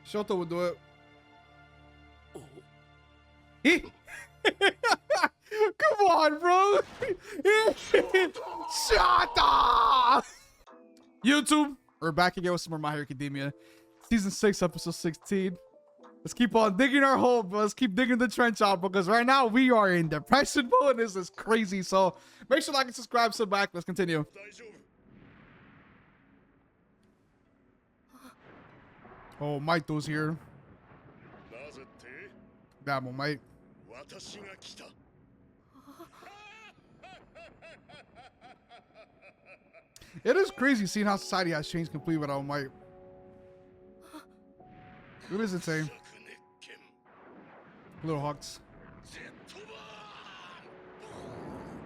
Shoto would do it. He Come on, bro. Shoto! YouTube, we're back again with some more My Hero Academia. Season 6, episode 16. Let's keep on digging our hole, bro. Let's keep digging the trench out because right now we are in depression mode. This is crazy. So make sure to like and subscribe. Sit back. Let's continue. Oh, Maito's here. Damn, Maito. It is crazy seeing how society has changed completely without Maito. What does it say? Little Hawks.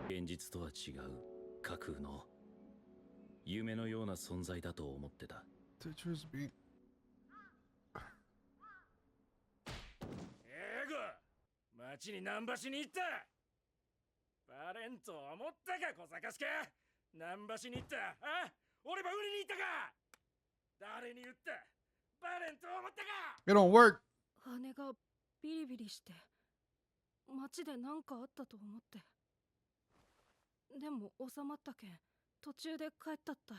現実とは違う架空の夢のような存在だと思ってた。Teachers beat. 町に難波しに行った。バレンと思ったか小賢しか。難波しに行った。あ？俺ば売りに行ったか。誰に言った？バレンと思ったか。 It don't work. 姉がビリビリして町で何かあったと思って。でも収まったけん途中で帰ったったい。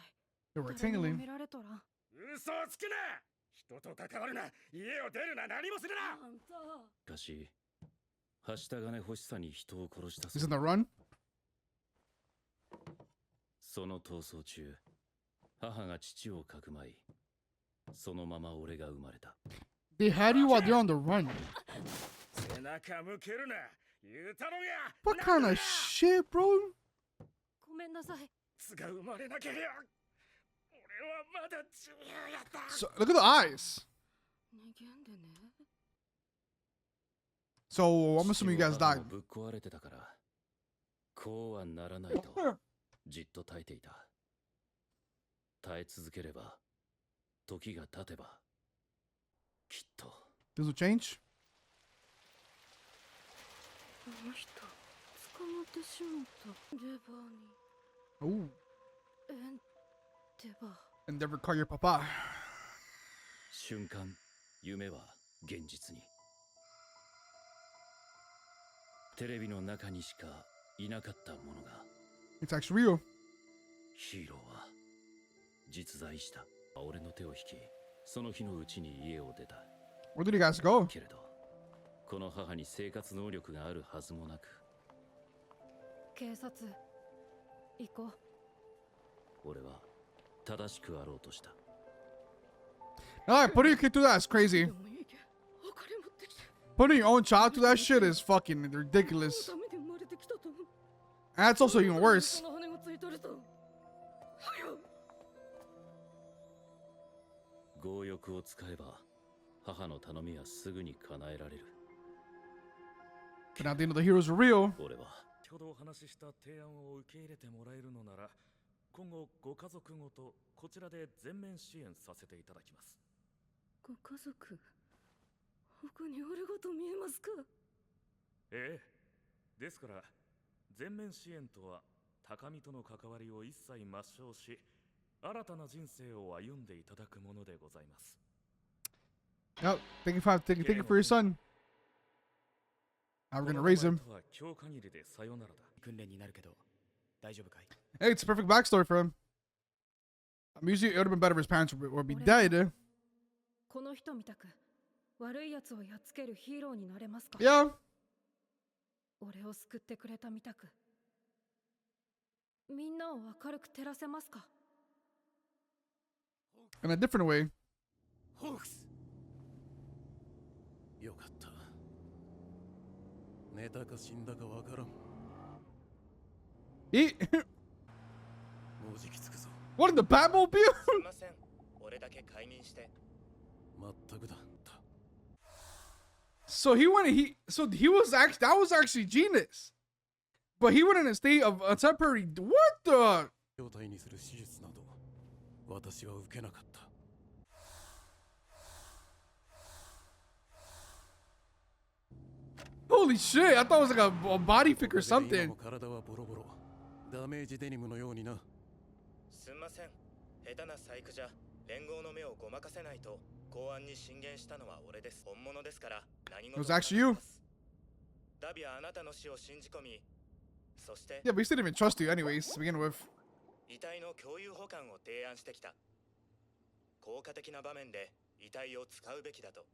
They were tingling. 見られとらん。嘘をつくな。人と関わるな。家を出るな。何もするな。しかし、はした金欲しさに人を殺した。 He's in the run. その逃走中、母が父をかくまい、そのまま俺が生まれた。They had you while they're on the run. 背中向けるな。言うたのや。 What kind of shit, bro? ごめんなさい。つが生まれなけりゃ。俺はまだ自由やった。 So, look at the eyes. 逃げんでね。 So I'm assuming you guys died. ぶっ壊れてたから、こうはならないとじっと耐えていた。耐え続ければ、時が経てば、きっと。Does it change? あの人捕まってしまった。レバーに。 Oh. エンデバー。 And never call your papa. 瞬間、夢は現実に。テレビの中にしかいなかったものが。It's actually real. ヒーローは実在した。俺の手を引き、その日のうちに家を出た。Where did you guys go? けれど、この母に生活能力があるはずもなく。警察行こう。俺は正しくあろうとした。Alright, putting your kid through that is crazy. Putting your own child through that shit is fucking ridiculous. And that's also even worse. 強欲を使えば母の頼みはすぐに叶えられる。 But now the end of the heroes are real. 俺は先ほどお話しした提案を受け入れてもらえるのなら、今後ご家族ごとこちらで全面支援させていただきます。ご家族、他に俺ごと見えますか？ええ。ですから全面支援とは高見との関わりを一切抹消し、新たな人生を歩んでいただくものでございます。 Yep, thank you for your son. Now we're gonna raise him. 今日限りでさよならだ。訓練になるけど大丈夫かい？ Hey, it's a perfect backstory for him. Usually it would have been better if his parents would be dead. この人みたく悪い奴をやっつけるヒーローになれますか？ Yeah. 俺を救ってくれたみたくみんなを明るく照らせますか？ In a different way. ホークス。よかった。寝たか死んだかわからん。もうじきつくぞ。What in the Batmobile? すみません。俺だけ快眠して。まったくだ。So he was actually, that was actually genius. But he went in a state of a temporary, what the? 状態にする手術など私は受けなかった。 Holy shit, I thought it was like a body pick or something. 体はボロボロ。ダメージデニムのようにな。すんません。下手な細工じゃ連合の目をごまかせないと公安に進言したのは俺です。本物ですから何 It was 事も actually you. なかったです。ダビはあなたの死を信じ込み、そして Yeah, but he didn't even trust you anyways to begin with. 遺体の共有保管を提案してきた。効果的な場面で遺体を使うべきだと。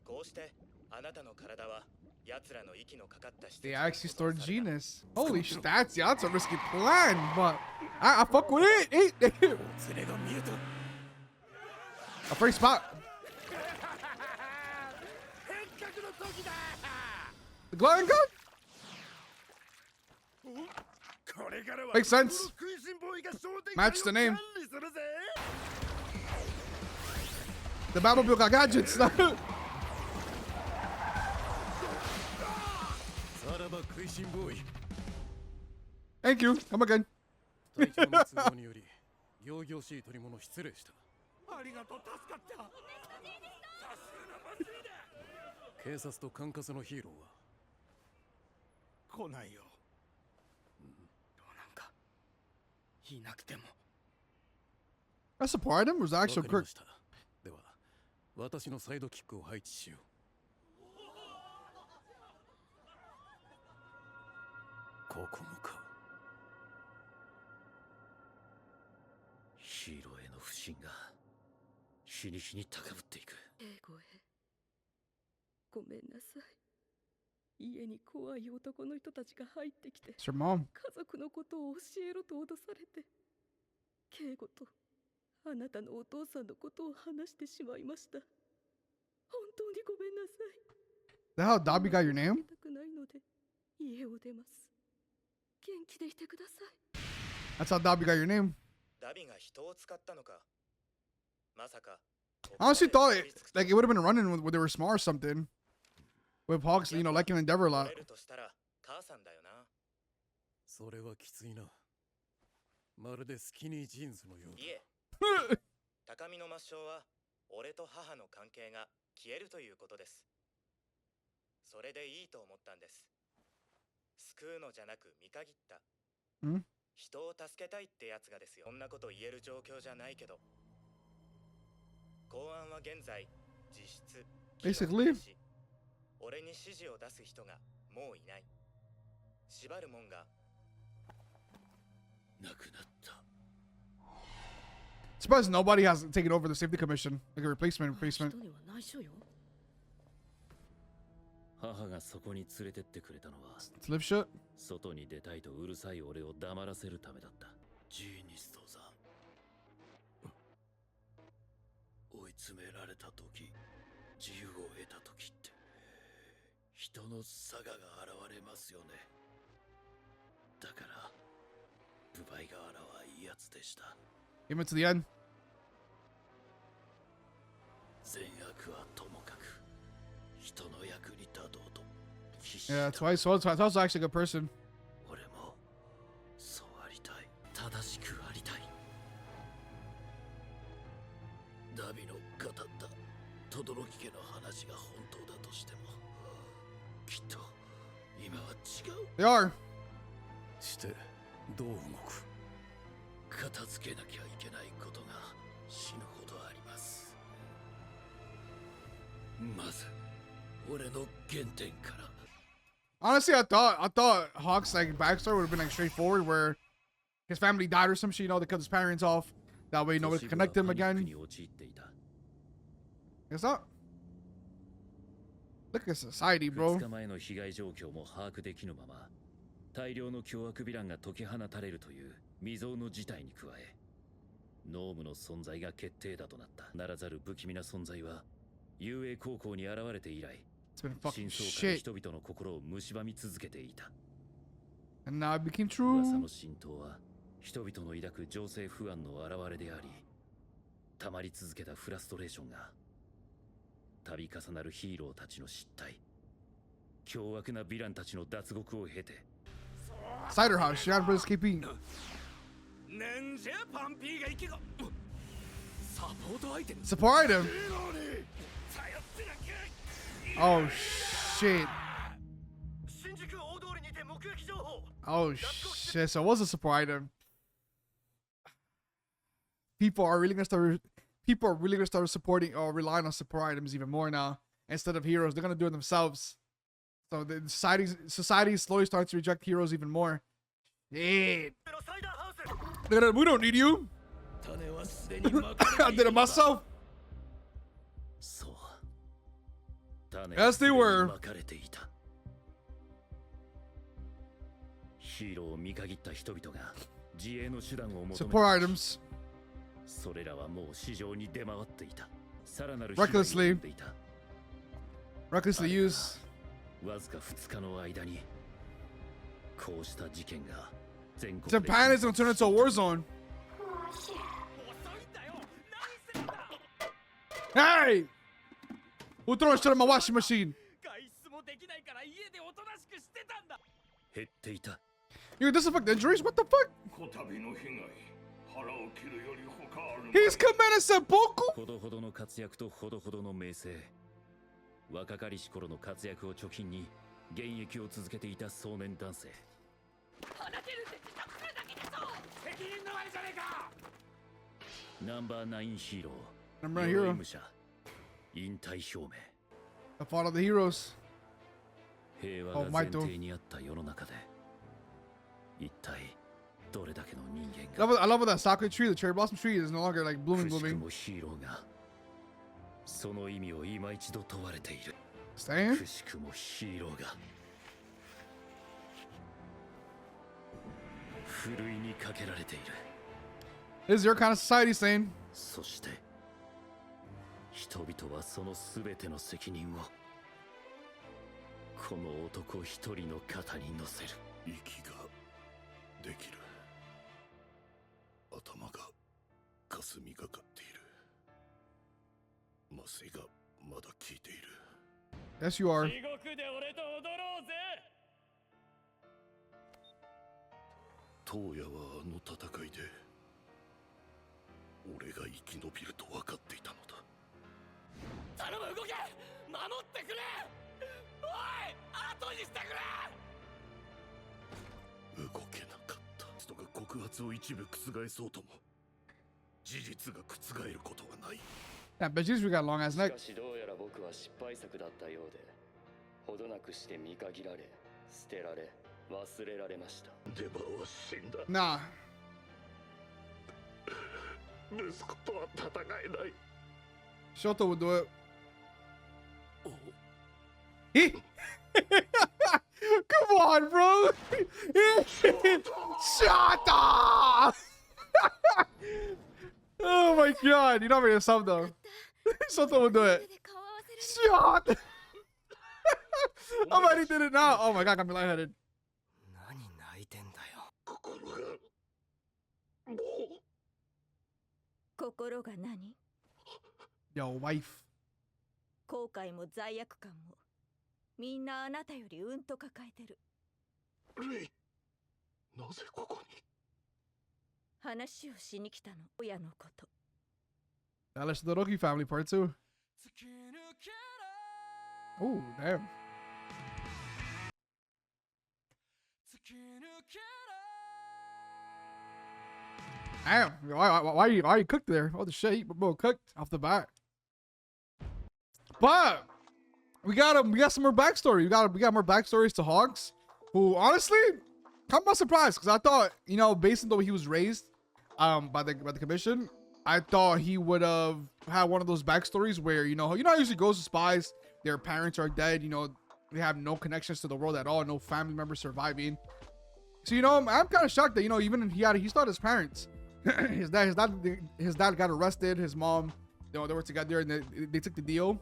こうしてあなたの体は奴らの息のかかった施設 They に actually 保存 stored された。 Genus. Holy shit, that's a risky plan, but I fuck with it. Hey, 連れが見えた。 a free spot. 変革の時だ。 The glowing gun? これからは Makes sense. この食いしん坊いが商店 Match the 街を name. 管理するぜ。 The Batmobile got gadgets. さらば食いしん坊い。 Thank you. Come again. 大気の都合により仰々しい取り物失礼した。ありがとう、助かった。さすがの祭りだ。警察と管轄のヒーローは来ないよ。どうなんかいなくても。 I supported him. Was that わ actual かりま Kirk? した。では私のサイドキックを配置しよう。ここもか。ヒーローへの不信が日に日に高ぶっていく。英語へごめんなさい。家に怖い男の人たちが入ってきて It's your mom. 家族のことを教えろと脅されて、敬語とあなたのお父さんのことを話してしまいました。本当にごめんなさい。 Is that how Dobby got your name? たくないので家を出ます。元気でいてください。 That's how Dobby got your name. ダビが人を使ったのか。まさか。 I honestly thought like it would have been running when they were small or something. With Hawks, you know, liking Endeavor a lot. 取れるとしたら母さんだよな。それはきついな。まるでスキニージーンズのようだ。いえ、高みの抹消は俺と母の関係が消えるということです。それでいいと思ったんです。救うのじゃなく見限った。ん？人を助けたいってやつがですよ。そんなこと言える状況じゃないけど。公安は現在実質 Basically 俺に指示を出す人がもういない。縛るもんがなくなった。 Surprised nobody has taken over the safety commission, like a replacement. 人には内緒よ。母がそこに連れてってくれたのは To live shit. 外に出たいとうるさい俺を黙らせるためだった。ジーニストさん、追い詰められた時、自由を得た時って人の差が現れますよね。だからブバイガーラはいいやつでした。 Came into the end. 善悪はともかく人の役に立とうと必死だ。 Yeah, twice. Twice actually a good person. 俺もそうありたい。正しくありたい。ダビの語った轟家の話が本当だとしても、きっと今は違う。 They are. してどう動く？片付けなきゃいけないことが死ぬほどあります。まず俺の原点から。 Honestly, I thought Hawk's like backstory would have been like straightforward, where his family died or some shit. You know, they cut his parents off. That way, nobody could connect him パニック again. に陥っていた。 Guess not. Look at society, bro. 2日前の被害状況も把握できぬまま、大量の凶悪ヴィランが解き放たれるという未曾有の事態に加え、ノームの存在が決定打となった。ならざる不気味な存在は遊泳高校に現れて以来、 It's been 真 fucking 相から shit. 人々の心を蝕み続けていた。 And now it became 噂 true. の浸透は人々の抱く情勢不安の表れであり、溜まり続けたフラストレーションが度重なるヒーローたちの失態、凶悪なヴィランたちの脱獄を経て、 Cider house. She had brothers KP. なんじゃパンピーが息がサポートアイテム Support him. ヒーローに頼ってなきゃ。 Oh shit. 新宿大通りにて目撃情報。 Oh shit. So it was a support item. people are really gonna start supporting or relying on support items even more now instead of heroes. They're gonna do it themselves. So the society is slowly starting to reject heroes even more. Shit. Look at that, we don't need you. I did it myself. Yes, they were. ヒーローを見限った人々が自衛の手段を求め Support items. それらはもう市場に出回っていた。さらなる Recklessly 被害を生んでいた。 Recklessly use. わずか2日の間にこうした事件が全国 Japan is gonna turn into a war zone. Hey! Who threw shit in my washing machine? 外出もできないから家でおとなしくしてたんだ。減っていた。 You disinfect injuries? What the fuck? He's committed seppuku? ほどほどの活躍とほどほどの名声。若かりし頃の活躍を貯金に現役を続けていた少年男性。放てるって自覚するだけでしょ。責任のあれじゃねえか。ナンバー9ヒーロー。 Number 9 hero. 鎧武者。引退表明。 The fall of the heroes. 平和が前提にあった世の中で、一体どれだけの人間が I love that sakura tree, the cherry blossom tree is no longer like く blooming しく blooming. もヒーローがその意味を今一度問われている。 Staying? くしくもヒーローがふるいにかけられている。 This is your kind of society, Sane. そして人々はその全ての責任をこの男一人の肩に乗せる。息ができる。頭が霞がかっている。麻酔がまだ効いている。 Yes, you are. 地獄で俺と踊ろうぜ。東野はあの戦いで俺が生き延びると分かっていたのだ。頼む動け。守ってくれ。おい、後にしてくれ。動けなかった。人が告発を一部覆そうとも事実が覆ることはない。 That bitch, we got a long ass し neck. かしどうやら僕は失敗作だったようで、ほどなくして見限られ、捨てられ、忘れられました。デバは死んだ。 Nah. 息子とは戦えない。 Shoto would do it. He? Come on, bro. Shoto! Oh my god. You're not by yourself, though. Shoto would do it. Shot! I'm already did it now. Oh my god, got me lightheaded. 何泣いてんだよ。心が心が何？ Yo, wife. 後悔も罪悪感もみんなあなたよりうんと抱えてる。レイ、なぜここに？話をしに来たの、親のこと。 That is the Todoroki family part 2. Oh, damn. Damn, why you cooked there? Oh, the shit, you both cooked off the bat. But we got some more backstory. We got more backstories to Hawks, who honestly, I'm not surprised because I thought, you know, based on the way he was raised, by the commission, I thought he would have had one of those backstories where you know how usually goes to spies, their parents are dead, you know, they have no connections to the world at all, no family members surviving. So you know, I'm kind of shocked that you know even he still had his parents. his dad got arrested. His mom, you know, they were together and they took the deal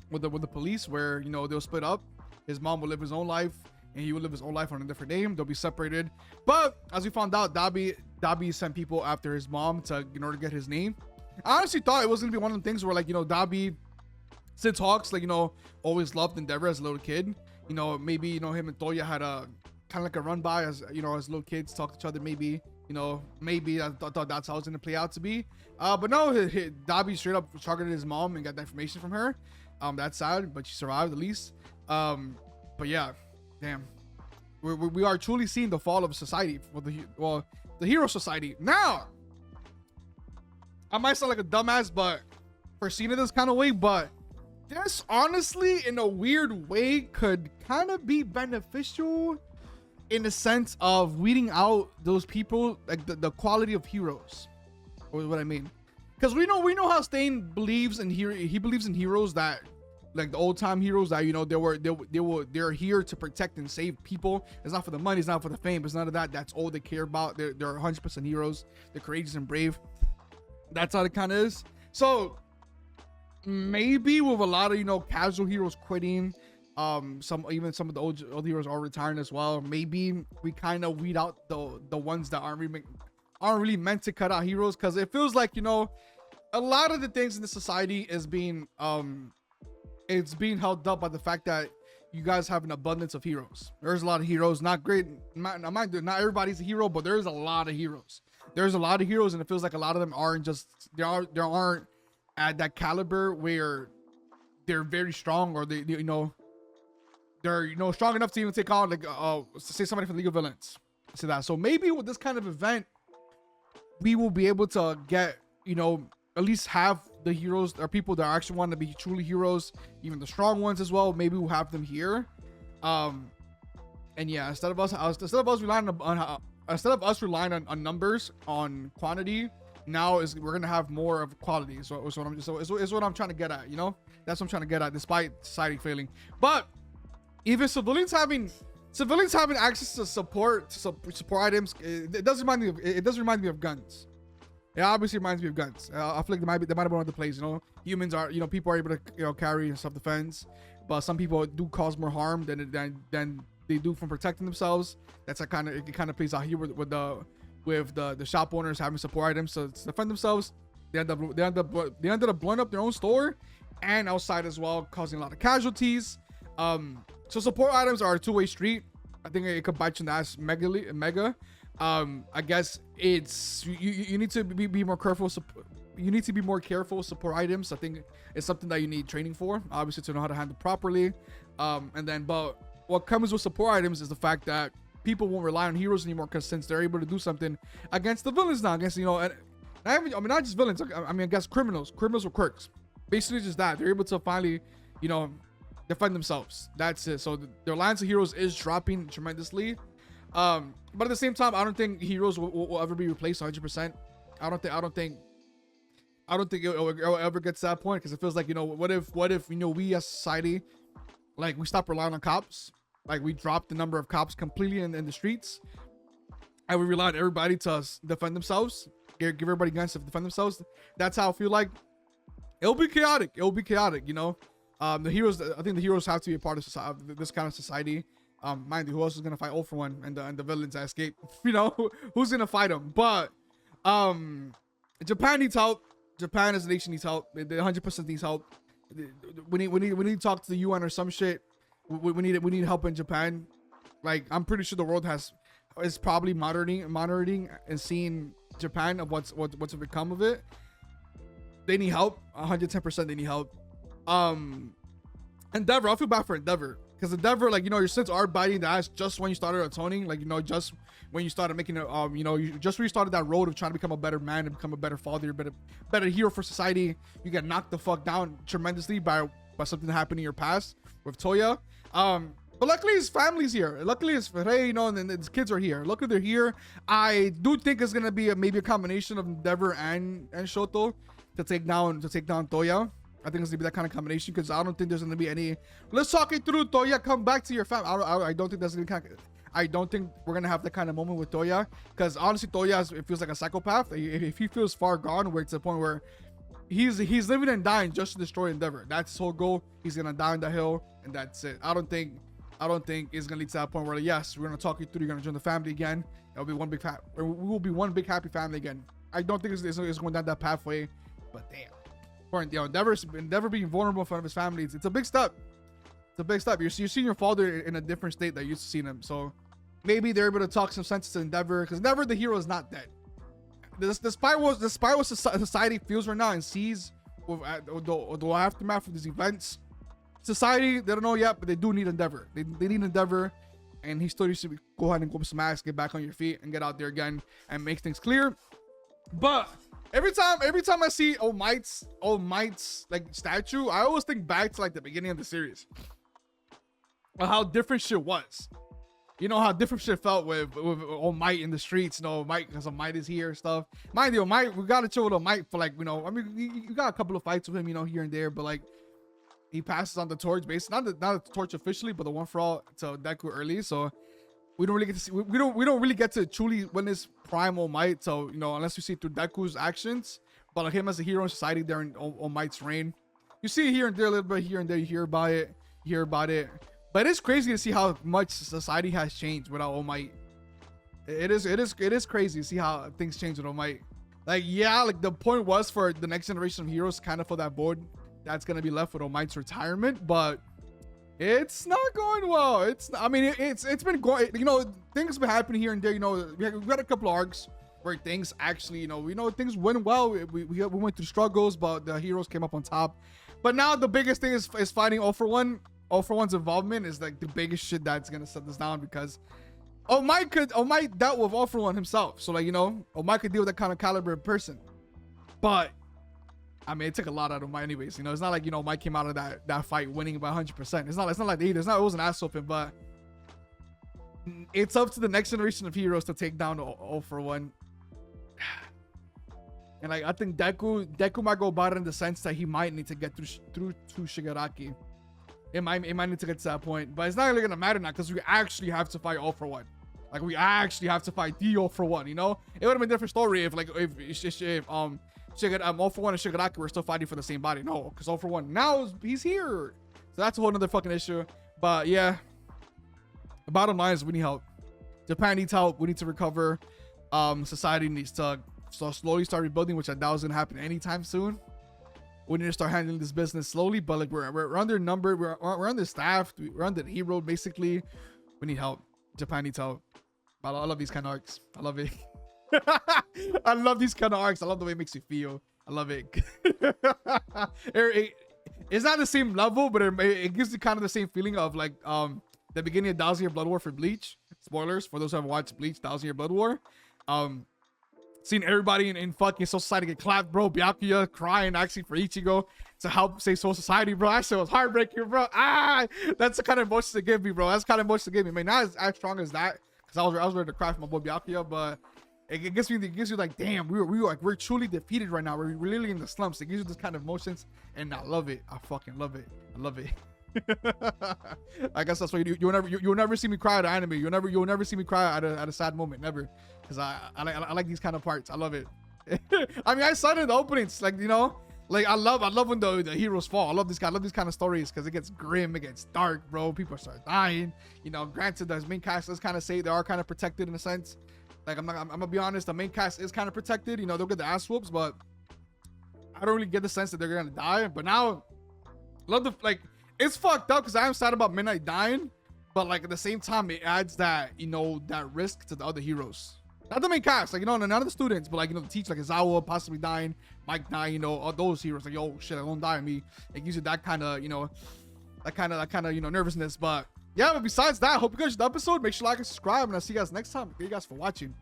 with the police where you know they'll split up. His mom will live his own life and he will live his own life on a different name. They'll be separated. But as we found out, Dabi sent people after his mom in order to get his name. I honestly thought it was gonna be one of the things where like you know Dabi, since Hawks like you know always loved Endeavor as a little kid, you know maybe you know him and Toya had a kind of like a run by as you know as little kids talk to each other. Maybe you know maybe I thought that's how it was gonna play out to be. But no, Dabi straight up targeted his mom and got that information from her. That's sad, but she survived at least. But yeah, damn, we are truly seeing the fall of society. The hero society now. I might sound like a dumbass, but for seeing it this kind of way, but this honestly, in a weird way, could kind of be beneficial in the sense of weeding out those people, like the quality of heroes, or what I mean. Because we know how Stain believes in he believes in heroes that, like the old time heroes that, you know, they're here to protect and save people. It's not for the money, it's not for the fame, it's none of that. That's all they care about. They're 100% heroes. They're courageous and brave. That's how it kind of is. So maybe with a lot of, you know, casual heroes quitting, some of the old heroes are retiring as well. Maybe we kind of weed out the ones that aren't really meant to cut out heroes, because it feels like, you know, a lot of the things in the society is being it's being held up by the fact that you guys have an abundance of heroes. There's a lot of heroes, not great. Not everybody's a hero, but there's a lot of heroes. There's a lot of heroes, and it feels like a lot of them aren't aren't at that caliber where they're very strong, or they're strong enough to even take on, like say somebody from League of Villains. Say that. So maybe with this kind of event, we will be able to get, you know, at least have the heroes or people that actually want to be truly heroes, even the strong ones as well. Maybe we'll have them here. And yeah, instead of us relying on numbers, on quantity, now we're gonna have more of quality. So what I'm trying to get at, you know. That's what I'm trying to get at, despite society failing. But even civilians having access to support items, it does remind me of guns. It obviously reminds me of guns. I feel like they might have been one of the plays, you know. Humans are, you know, people are able to, you know, carry self-defense, but some people do cause more harm than they do from protecting themselves. That's it kind of plays out here with the shop owners having support items to defend themselves. They ended up blowing up their own store and outside as well, causing a lot of casualties. So support items are a two-way street. I think it could bite you in the ass mega. I guess it's you need to be more careful. You need to be more careful with support items. I think it's something that you need training for, obviously, to know how to handle properly. But what comes with support items is the fact that people won't rely on heroes anymore, because since they're able to do something against the villains now, against, you know, and not just villains. I mean, against criminals with quirks. Basically, just that they're able to finally, you know, defend themselves. That's it. So their lines of heroes is dropping tremendously. But at the same time, I don't think heroes will ever be replaced 100%. I don't think it'll ever get to that point, because it feels like, you know, what if you know, we as society, like, we stop relying on cops, like we drop the number of cops completely in the streets, and we rely on everybody to defend themselves, give everybody guns to defend themselves. That's how I feel like it'll be chaotic, you know. I think the heroes have to be a part of this kind of society. Mind you, who else is gonna fight All For One and the villains that escape? You know, who's gonna fight them? But Japan needs help. Japan as a nation needs help. They 100% needs help. We need to talk to the UN or some shit. We need help in Japan. Like, I'm pretty sure the world is probably monitoring and seeing Japan of what's become of it. They need help. 110% they need help. Endeavor, I feel bad for Endeavor, because Endeavor, like, you know, your sins are biting the ass just when you started atoning, like, you know, just when you started making it, you know, just when you started that road of trying to become a better man and become a better father, better hero for society, you get knocked the fuck down tremendously by something that happened in your past with Toya. But luckily his family's here. Luckily his Rei, you know, and his kids are here. Luckily they're here. I do think it's gonna be maybe a combination of Endeavor and Shoto to take down Toya. I think it's gonna be that kind of combination, because I don't think there's gonna be any let's talk it through, Toya, come back to your family. I don't think that's gonna I don't think we're gonna have that kind of moment with Toya, because honestly Toya it feels like a psychopath. If he feels far gone, where it's to the point where he's living and dying just to destroy Endeavor. That's his whole goal. He's gonna die on the hill, and that's it. I don't think it's gonna lead to that point where, like, yes, we're gonna talk you through, you're gonna join the family again. It'll be we will be one big happy family again. I don't think it's going down that pathway, but damn. Endeavor being vulnerable in front of his family, it's a big step. It's a big step. You're seeing your father in a different state that you used to see him. So maybe they're able to talk some sense to Endeavor, because Endeavor, the hero, is not dead. Despite what society feels right now and sees with the aftermath of these events, society, they don't know yet, but they do need Endeavor. They need Endeavor, and he still needs to go ahead and go some ass, get back on your feet, and get out there again and make things clear. But Every time I see All Might's like statue, I always think back to like the beginning of the series. Of how different shit was. You know how different shit felt with All Might in the streets, you know, Might, because All Might is here and stuff. Mind you, Might, we gotta chill with All Might for like, you know, I mean, you got a couple of fights with him, you know, here and there, but like, he passes on the torch, basically, not the torch officially, but the one for all to Deku early, so we don't really get to see, we don't really get to truly witness prime All Might, so, you know, unless we see through Deku's actions, but like him as a hero in society during All Might's reign. You see it here and there, a little bit here and there, you hear about it. But it's crazy to see how much society has changed without All Might. It is crazy to see how things change with All Might. Like, yeah, like the point was for the next generation of heroes kind of for that board that's gonna be left with All Might's retirement, but it's not going well. It's been going, you know, things have been happening here and there. You know, we got a couple of arcs where things actually, you know, things went well. We went through struggles, but the heroes came up on top. But now the biggest thing is finding All For One. All For One's involvement is like the biggest shit that's gonna set this down, because All Might dealt with All For One himself, so like, you know, All Might could deal with that kind of caliber of person. But I mean, it took a lot out of All Might anyways. You know, it's not like, you know, Might came out of that fight winning by 100%. It's not like either. It was an ass whooping, but it's up to the next generation of heroes to take down All For One. And like, I think Deku might go about it in the sense that he might need to get through to Shigaraki. It might need to get to that point, but it's not really gonna matter now, because we actually have to fight All For One. Like, we actually have to fight the All For One. You know, it would have been a different story if All For One and Shigaraki were still fighting for the same body. No, because All For One now he's here, so that's a whole nother fucking issue. But yeah, the bottom line is we need help. Japan needs help. We need to recover. Society needs to slowly start rebuilding, which I doubt is gonna happen anytime soon. We need to start handling this business slowly, but like we're undernumbered, we're understaffed, we're under the hero basically. We need help. Japan needs help. I love these kind of arcs. I love it. I love these kind of arcs. I love the way it makes you feel. I love it. It's not the same level, but it gives you kind of the same feeling of like the beginning of 1,000 Year Blood War for Bleach. Spoilers for those who haven't watched Bleach, 1,000 Year Blood War. Seeing everybody in fucking Soul Society get clapped, bro. Byakuya crying actually for Ichigo to help save Soul Society, bro. That shit was heartbreaking, bro. That's the kind of emotions to give me, bro. That's the kind of emotions to give me. I mean, not as strong as that, because I was ready to cry for my boy Byakuya, but it gives you like, damn, we're truly defeated right now. We're literally in the slumps. It gives you this kind of emotions, and I love it. I fucking love it. I love it. I guess that's why you'll never see me cry at an anime. You'll never see me cry at a sad moment, never, because I like these kind of parts. I love it. I mean, I saw it in the openings, like, you know, like I love when the heroes fall. I love this kind of stories, because it gets grim, it gets dark, bro. People start dying. You know, granted, the main cast is kind of say they are kind of protected in a sense. Like, I'm gonna be honest, the main cast is kind of protected. You know, they'll get the ass whoops, but I don't really get the sense that they're gonna die. But now, it's fucked up, because I am sad about Midnight dying, but like at the same time, it adds that, you know, that risk to the other heroes. Not the main cast, like, you know, none of the students, but like, you know, the teacher, like Izawa possibly dying, Mike dying, you know, all those heroes, like, yo, shit, I don't die on me. It gives you that kind of, you know, that kind of, you know, nervousness. But yeah, but besides that, I hope you guys enjoyed the episode. Make sure to like and subscribe, and I'll see you guys next time. Thank you guys for watching.